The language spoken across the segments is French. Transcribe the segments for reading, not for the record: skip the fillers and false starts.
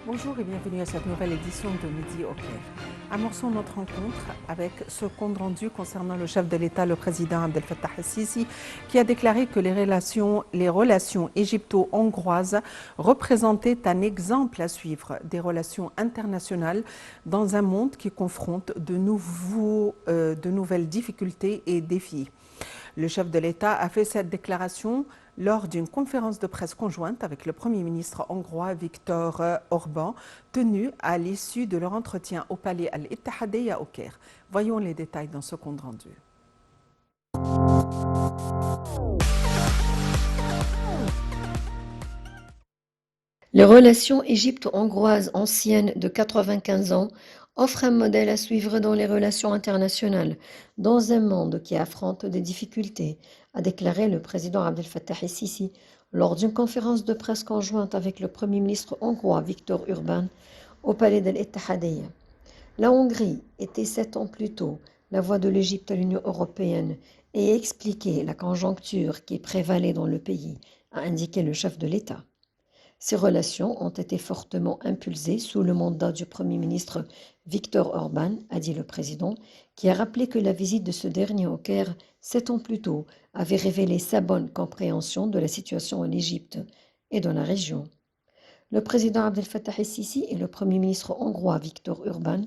Bonjour et bienvenue à cette nouvelle édition de Midi au Caire. Amorçons notre rencontre avec ce compte rendu concernant le chef de l'État, le président Abdel Fattah el-Sisi, qui a déclaré que les relations égypto-hongroises représentaient un exemple à suivre des relations internationales dans un monde qui confronte de nouvelles difficultés et défis. Le chef de l'État a fait cette déclaration lors d'une conférence de presse conjointe avec le Premier ministre hongrois Viktor Orban, tenue à l'issue de leur entretien au palais Al-Ittihadiyya au Caire. Voyons les détails dans ce compte rendu. Les relations égypto-hongroises anciennes de 95 ans offrent un modèle à suivre dans les relations internationales, dans un monde qui affronte des difficultés, a déclaré le président Abdel Fattah el-Sisi lors d'une conférence de presse conjointe avec le Premier ministre hongrois Viktor Orban au palais d'Al-Ittihadiyya. La Hongrie était 7 ans plus tôt la voix de l'Égypte à l'Union européenne et expliquait la conjoncture qui prévalait dans le pays, a indiqué le chef de l'État. Ces relations ont été fortement impulsées sous le mandat du Premier ministre Viktor Orban, a dit le président, qui a rappelé que la visite de ce dernier au Caire 7 ans plus tôt avait révélé sa bonne compréhension de la situation en Égypte et dans la région. Le président Abdel Fattah el-Sisi et le Premier ministre hongrois Viktor Orban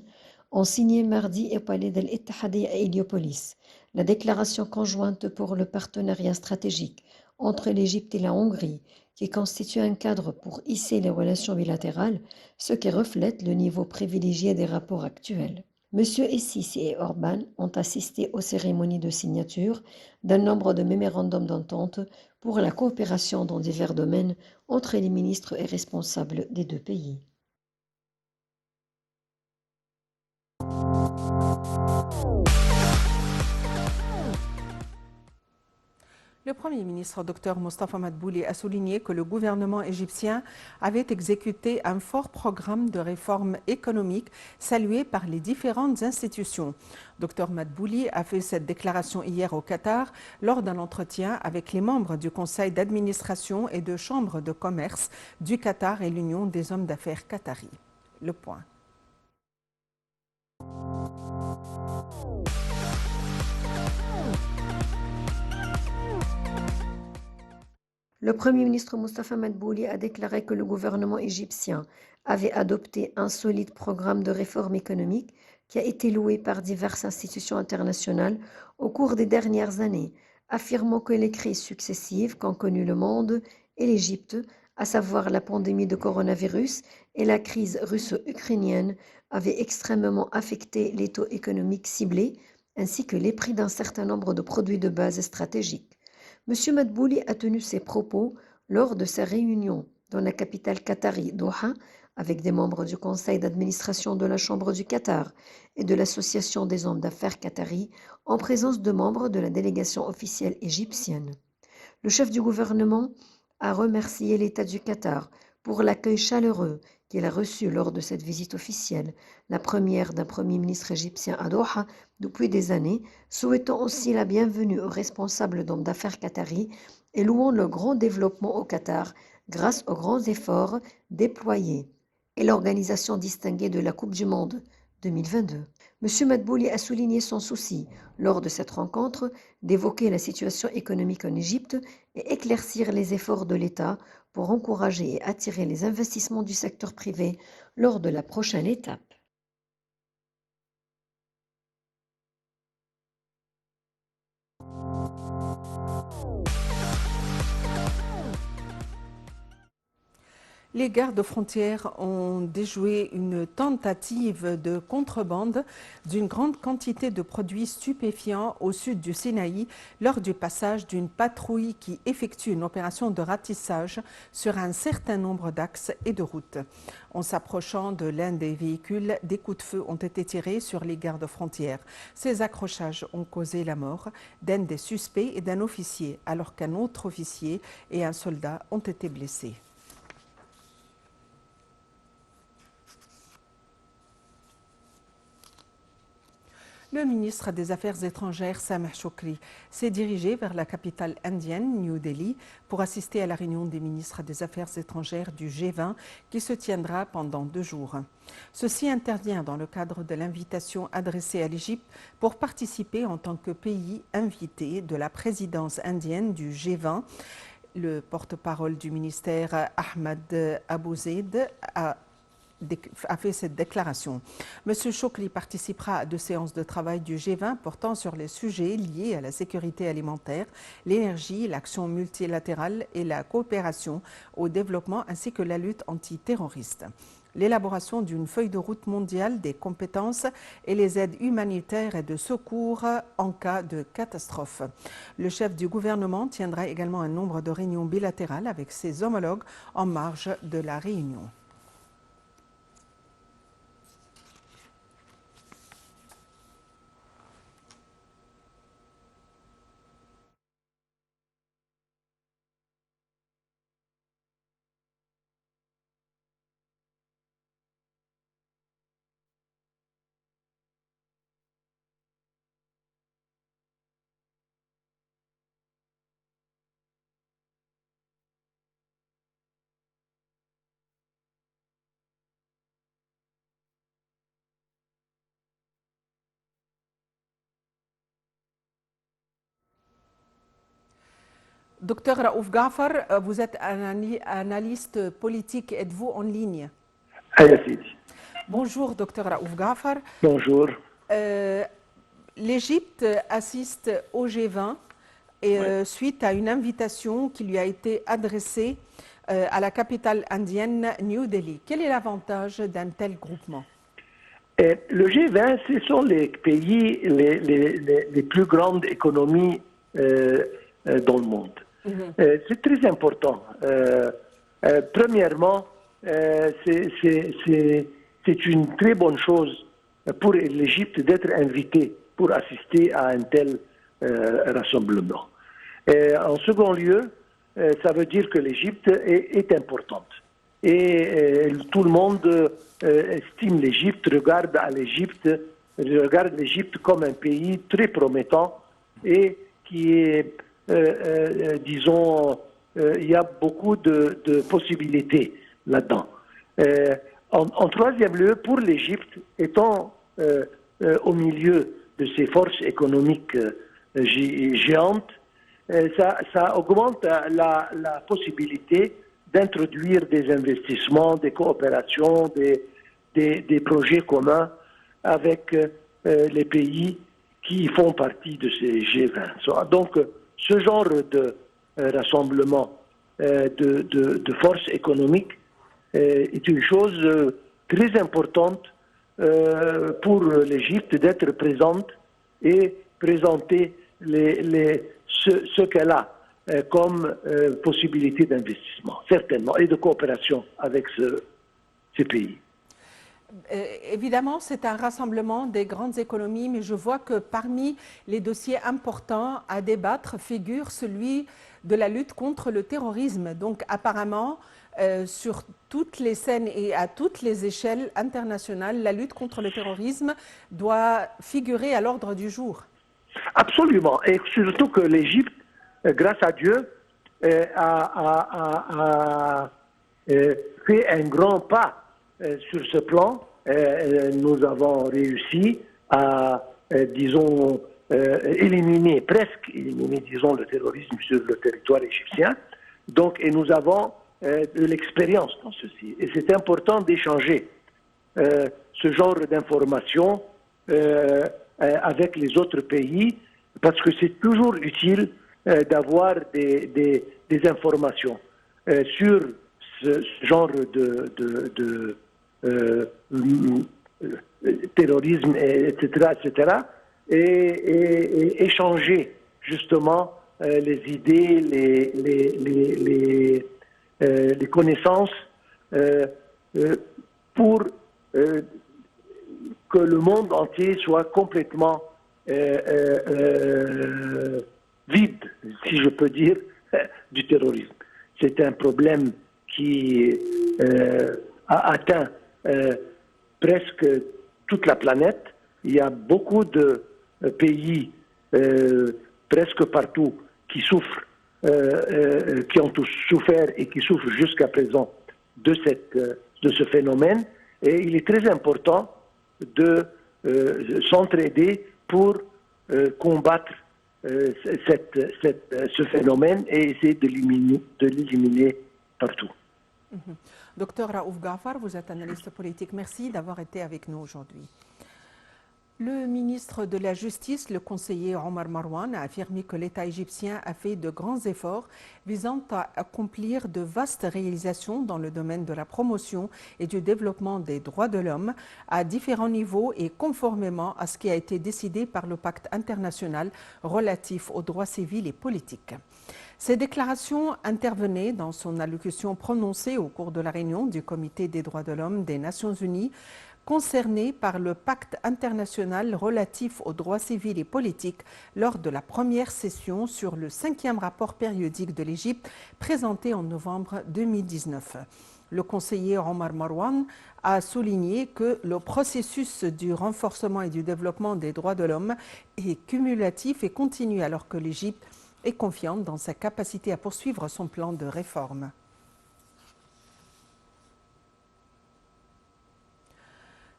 ont signé mardi au palais d'Al-Ittihadiyya à Héliopolis la déclaration conjointe pour le partenariat stratégique entre l'Égypte et la Hongrie, qui constitue un cadre pour hisser les relations bilatérales, ce qui reflète le niveau privilégié des rapports actuels. Monsieur el-Sisi et Orban ont assisté aux cérémonies de signature d'un nombre de mémorandums d'entente pour la coopération dans divers domaines entre les ministres et responsables des deux pays. Le Premier ministre, Dr Mostafa Madbouli, a souligné que le gouvernement égyptien avait exécuté un fort programme de réformes économiques salué par les différentes institutions. Dr Madbouli a fait cette déclaration hier au Qatar lors d'un entretien avec les membres du conseil d'administration et de chambre de commerce du Qatar et l'Union des hommes d'affaires qataris. Le point. Le Premier ministre Mostafa Madbouli a déclaré que le gouvernement égyptien avait adopté un solide programme de réforme économique qui a été loué par diverses institutions internationales au cours des dernières années, affirmant que les crises successives qu'ont connues le monde et l'Égypte, à savoir la pandémie de coronavirus et la crise russo-ukrainienne, avaient extrêmement affecté les taux économiques ciblés ainsi que les prix d'un certain nombre de produits de base stratégiques. M. Madbouli a tenu ses propos lors de sa réunion dans la capitale qatari, Doha, avec des membres du conseil d'administration de la Chambre du Qatar et de l'Association des hommes d'affaires qataris, en présence de membres de la délégation officielle égyptienne. Le chef du gouvernement a remercié l'État du Qatar pour l'accueil chaleureux qu'il a reçu lors de cette visite officielle, la première d'un Premier ministre égyptien à Doha depuis des années, souhaitant aussi la bienvenue aux responsables d'hommes d'affaires qataris et louant le grand développement au Qatar grâce aux grands efforts déployés et l'organisation distinguée de la Coupe du Monde 2022. M. Madbouli a souligné son souci, lors de cette rencontre, d'évoquer la situation économique en Égypte et éclaircir les efforts de l'État pour encourager et attirer les investissements du secteur privé lors de la prochaine étape. Les gardes-frontières ont déjoué une tentative de contrebande d'une grande quantité de produits stupéfiants au sud du Sinaï lors du passage d'une patrouille qui effectue une opération de ratissage sur un certain nombre d'axes et de routes. En s'approchant de l'un des véhicules, des coups de feu ont été tirés sur les gardes-frontières. Ces accrochages ont causé la mort d'un des suspects et d'un officier, alors qu'un autre officier et un soldat ont été blessés. Le ministre des Affaires étrangères, Sameh Shoukry, s'est dirigé vers la capitale indienne, New Delhi, pour assister à la réunion des ministres des Affaires étrangères du G20 qui se tiendra pendant 2 jours. Ceci intervient dans le cadre de l'invitation adressée à l'Égypte pour participer en tant que pays invité de la présidence indienne du G20. Le porte-parole du ministère, Ahmed Abouzeid, a fait cette déclaration. M. Shoukry participera à 2 séances de travail du G20 portant sur les sujets liés à la sécurité alimentaire, l'énergie, l'action multilatérale et la coopération au développement ainsi que la lutte antiterroriste. L'élaboration d'une feuille de route mondiale des compétences et les aides humanitaires et de secours en cas de catastrophe. Le chef du gouvernement tiendra également un nombre de réunions bilatérales avec ses homologues en marge de la réunion. Docteur Raouf Ghafar, vous êtes analyste politique. Êtes-vous en ligne? Bonjour, docteur Raouf Ghafar. Bonjour. L'Égypte assiste au G20 et, suite à une invitation qui lui a été adressée à la capitale indienne, New Delhi. Quel est l'avantage d'un tel groupement? Le G20, ce sont les pays, les plus grandes économies dans le monde. C'est très important. Premièrement, c'est une très bonne chose pour l'Égypte d'être invitée pour assister à un tel rassemblement. En second lieu, ça veut dire que l'Égypte est importante. Et tout le monde estime l'Égypte, regarde l'Égypte comme un pays très promettant et qui est, disons, il y a beaucoup de possibilités là-dedans. En troisième lieu, pour l'Égypte, étant au milieu de ces forces économiques géantes, ça augmente la possibilité d'introduire des investissements, des coopérations, des projets communs avec les pays qui font partie de ces G20. Donc, ce genre de rassemblement de forces économiques est une chose très importante pour l'Égypte d'être présente et présenter ce qu'elle a comme possibilité d'investissement, certainement, et de coopération avec ces pays. Évidemment, c'est un rassemblement des grandes économies, mais je vois que parmi les dossiers importants à débattre figure celui de la lutte contre le terrorisme. Donc apparemment, sur toutes les scènes et à toutes les échelles internationales, la lutte contre le terrorisme doit figurer à l'ordre du jour. Absolument, et surtout que l'Égypte, grâce à Dieu, a fait un grand pas sur ce plan. Nous avons réussi à, disons, presque éliminer, disons, le terrorisme sur le territoire égyptien. Donc, et nous avons de l'expérience dans ceci. Et c'est important d'échanger ce genre d'informations avec les autres pays, parce que c'est toujours utile d'avoir des informations sur ce genre de terrorisme, etc., et échanger justement les idées, les connaissances pour que le monde entier soit complètement vide, si je peux dire, du terrorisme. C'est un problème qui a atteint presque toute la planète il y a beaucoup de pays, presque partout, qui souffrent, qui ont tous souffert et qui souffrent jusqu'à présent de ce phénomène. Et il est très important de s'entraider pour combattre ce phénomène et essayer de l'éliminer partout. Docteur Raouf Ghaffar, vous êtes analyste politique. Merci d'avoir été avec nous aujourd'hui. Le ministre de la Justice, le conseiller Omar Marwan, a affirmé que l'État égyptien a fait de grands efforts visant à accomplir de vastes réalisations dans le domaine de la promotion et du développement des droits de l'homme à différents niveaux et conformément à ce qui a été décidé par le pacte international relatif aux droits civils et politiques. Ces déclarations intervenaient dans son allocution prononcée au cours de la réunion du Comité des droits de l'homme des Nations Unies concernés par le pacte international relatif aux droits civils et politiques lors de la première session sur le 5e rapport périodique de l'Égypte présenté en novembre 2019. Le conseiller Omar Marwan a souligné que le processus du renforcement et du développement des droits de l'homme est cumulatif et continu alors que l'Égypte est confiante dans sa capacité à poursuivre son plan de réforme.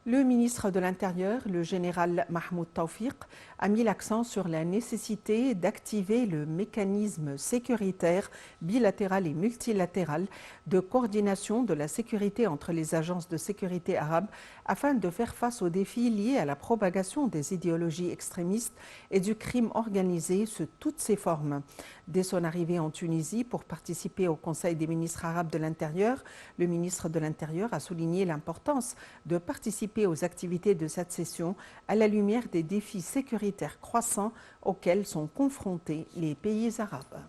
Le ministre de l'Intérieur, le général Mahmoud Tawfiq, a mis l'accent sur la nécessité d'activer le mécanisme sécuritaire bilatéral et multilatéral de coordination de la sécurité entre les agences de sécurité arabes afin de faire face aux défis liés à la propagation des idéologies extrémistes et du crime organisé sous toutes ses formes. Dès son arrivée en Tunisie pour participer au Conseil des ministres arabes de l'Intérieur, le ministre de l'Intérieur a souligné l'importance de participer aux activités de cette session à la lumière des défis sécuritaires croissants auxquels sont confrontés les pays arabes.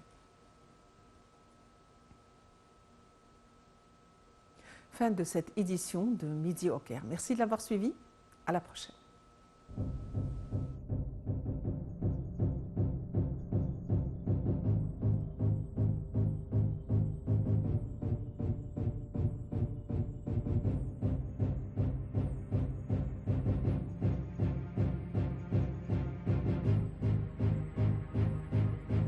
Fin de cette édition de Midi au Caire. Merci de l'avoir suivi. À la prochaine.